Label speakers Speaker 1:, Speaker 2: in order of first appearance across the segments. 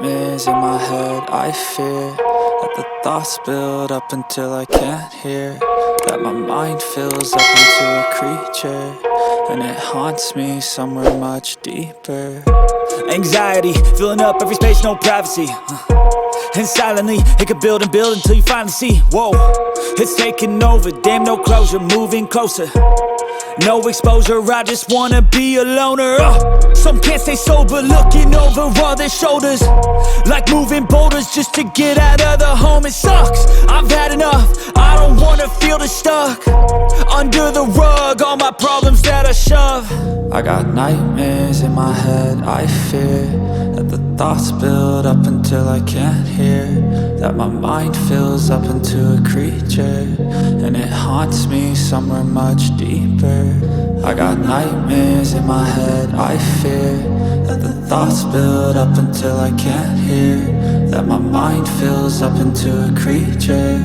Speaker 1: nightmares in my head. I fear that the thoughts build up until I can't hear, that my mind fills up into a creature, and it haunts me somewhere much deeper.
Speaker 2: Anxiety, filling up every space, no privacy. And silently, it could build and build until you finally see, whoa, it's taking over, damn, no closure, moving closer. No exposure, I just wanna be a loner. Some can't stay sober, looking over all their shoulders, like moving boulders just to get out of the home. It sucks, I've had enough, I don't wanna feel the stuck under the rug, all my problems that I shove.
Speaker 1: I got nightmares in my head. I fear that the thoughts build up until I can't hear, that my mind fills up into a creature, and it haunts me somewhere much deeper. I got nightmares in my head. I fear that the thoughts build up until I can't hear, that my mind fills up into a creature,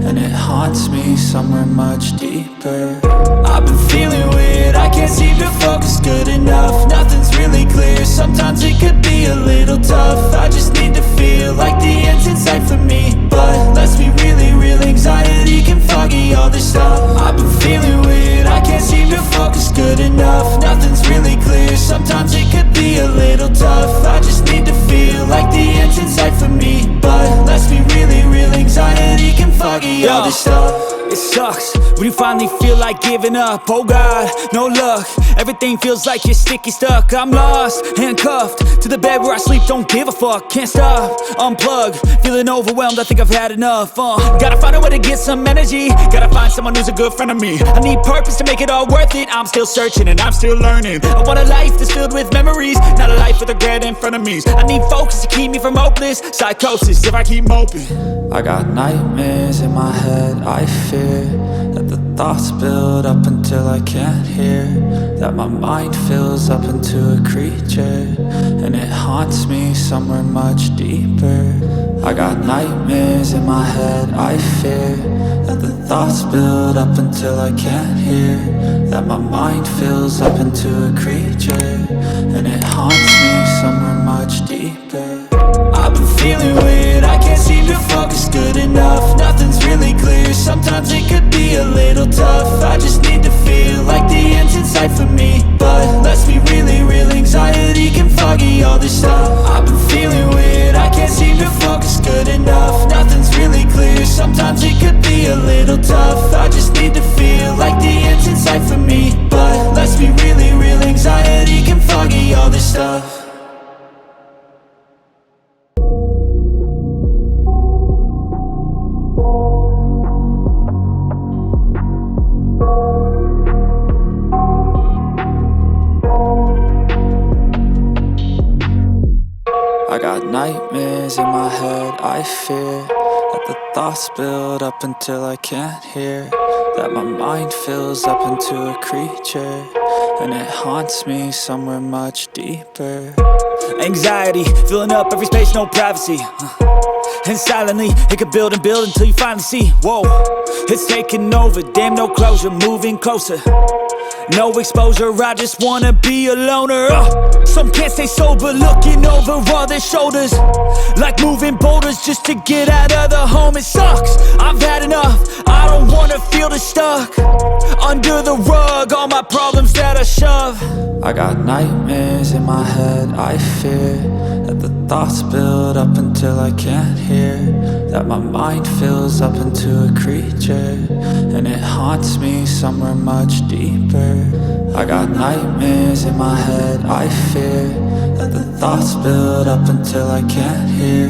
Speaker 1: and it haunts me somewhere much deeper.
Speaker 2: I've been feeling weird, I can't seem to focus good enough. Nothing's really clear, sometimes it could be a little tough. I just need to feel like the end's in sight for me, but let's be really real, anxiety can foggy all this stuff. I've been feeling weird, I can't seem to focus good enough. Nothing's really clear, sometimes it could be a little tough. I just need to feel like the end's in sight for me, but let's be really real, anxiety can foggy all this stuff. It sucks when you finally feel like giving up. Oh God, no luck, everything feels like you're sticky stuck. I'm lost, handcuffed to the bed where I sleep, don't give a fuck. Can't stop, unplug, feeling overwhelmed, I think I've had enough. Gotta find a way to get some energy, gotta find someone who's a good friend of me. I need purpose to make it all worth it, I'm still searching and I'm still learning. I want a life that's filled with memories, not a life with regret in front of me. I need focus to keep me from hopeless psychosis if I keep moping.
Speaker 1: I got nightmares in my head. I fear that the thoughts build up until I can't hear, that my mind fills up into a creature, and it haunts me somewhere much deeper. I got nightmares in my head. I fear that the thoughts build up until I can't hear, that my mind fills up into a creature, and it haunts me somewhere much deeper.
Speaker 2: I've been feeling weird, I can't seem to focus good enough. Nothing's really clear, sometimes it could be a little tough. I just need to feel like the end's in sight for me, but let's be really real, anxiety can foggy all this stuff. I've been feeling weird, I can't seem to focus good enough. Nothing's really clear, sometimes it could be a little tough. I just need to feel like the end's in sight for me, but let's be really real, anxiety can foggy all this stuff.
Speaker 1: I got nightmares in my head. I fear that the thoughts build up until I can't hear, that my mind fills up into a creature, and it haunts me somewhere much deeper.
Speaker 2: Anxiety, filling up every space, no privacy. And silently, it could build and build until you finally see, whoa, it's taking over, damn, no closure, moving closer. No exposure, I just wanna be a loner. Some can't stay sober, looking over all their shoulders, like moving boulders just to get out of the home. It sucks, I've had enough, I don't wanna feel the stuck under the rug, all my problems that I shove.
Speaker 1: I got nightmares in my head. I fear that the thoughts build up until I can't hear, that my mind fills up into a creature, and it haunts me somewhere much deeper. I got nightmares in my head. I fear that the thoughts build up until I can't hear,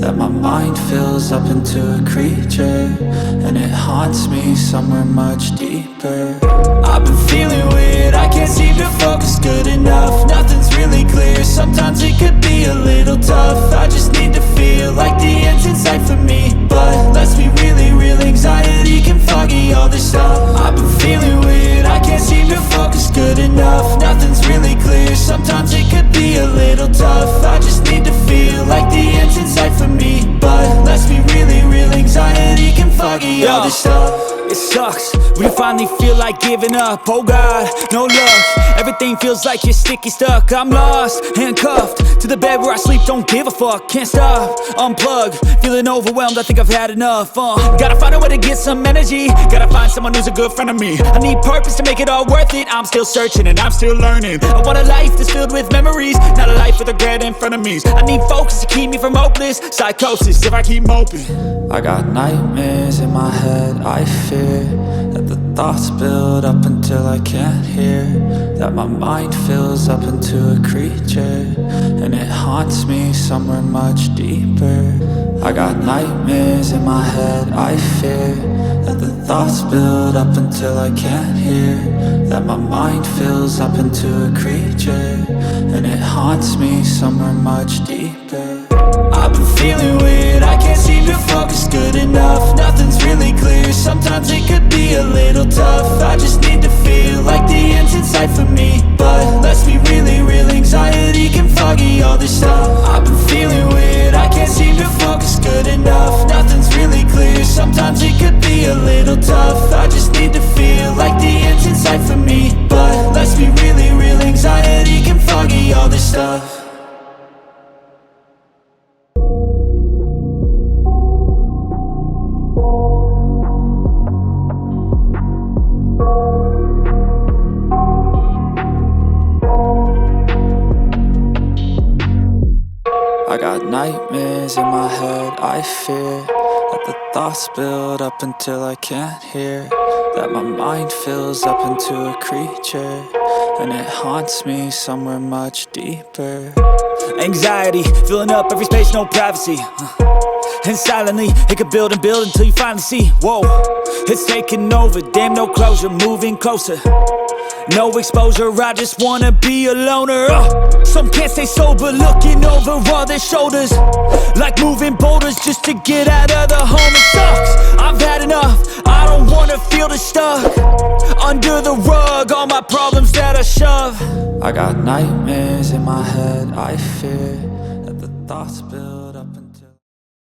Speaker 1: that my mind fills up into a creature, and it haunts me somewhere much deeper.
Speaker 2: I've been feeling weird, I can't seem to focus good enough. Nothing's really clear, sometimes it could be a little tough. I just need to feel like the end's in sight for me, but let's be really real, anxiety can foggy all this stuff. I've been feeling weird, I can't seem to focus good enough. Nothing's really clear, sometimes it could be a little tough. I just need to feel like the end's in sight for me, but let's be really real, anxiety can foggy all this stuff. It sucks when you finally feel like giving up. Oh God, no luck. Everything feels like you're sticky stuck. I'm lost, handcuffed to the bed where I sleep. Don't give a fuck, can't stop. Unplug, feeling overwhelmed. I think I've had enough. Gotta find a way to get some energy. Gotta find someone who's a good friend of me. I need purpose to make it all worth it. I'm still searching and I'm still learning. I want a life that's filled with memories, not a life with regret in front of me. I need focus to keep me from hopeless psychosis if I keep moping.
Speaker 1: I got nightmares in my head, I fear that the thoughts build up until I can't hear, that my mind fills up into a creature, and it haunts me somewhere much deeper. I got nightmares in my head, I fear that the thoughts build up until I can't hear, that my mind fills up into a creature, and it haunts me somewhere much deeper.
Speaker 2: I've been feeling weird, I can't seem to focus good enough. Nothing's really clear, sometimes it could be a little tough. I just need to feel like the end's in sight for me, but let's be really real, anxiety can foggy all this stuff. I've been feeling weird, I can't seem to focus good enough. Nothing's really clear, sometimes it could be a little tough. I just need to feel like the end's in sight for me, but let's be really real, anxiety can foggy all this stuff.
Speaker 1: I got nightmares in my head, I fear that the thoughts build up until I can't hear, that my mind fills up into a creature, and it haunts me somewhere much deeper.
Speaker 2: Anxiety, filling up every space, no privacy. And silently, it could build and build until you finally see, whoa, it's taking over, damn no closure, moving closer. No exposure, I just wanna be a loner. Some can't stay sober, looking over all their shoulders, like moving boulders just to get out of the home. It sucks, I've had enough, I don't wanna feel the stuck under the rug, all my problems that I shove.
Speaker 1: I got nightmares in my head, I fear that the thoughts build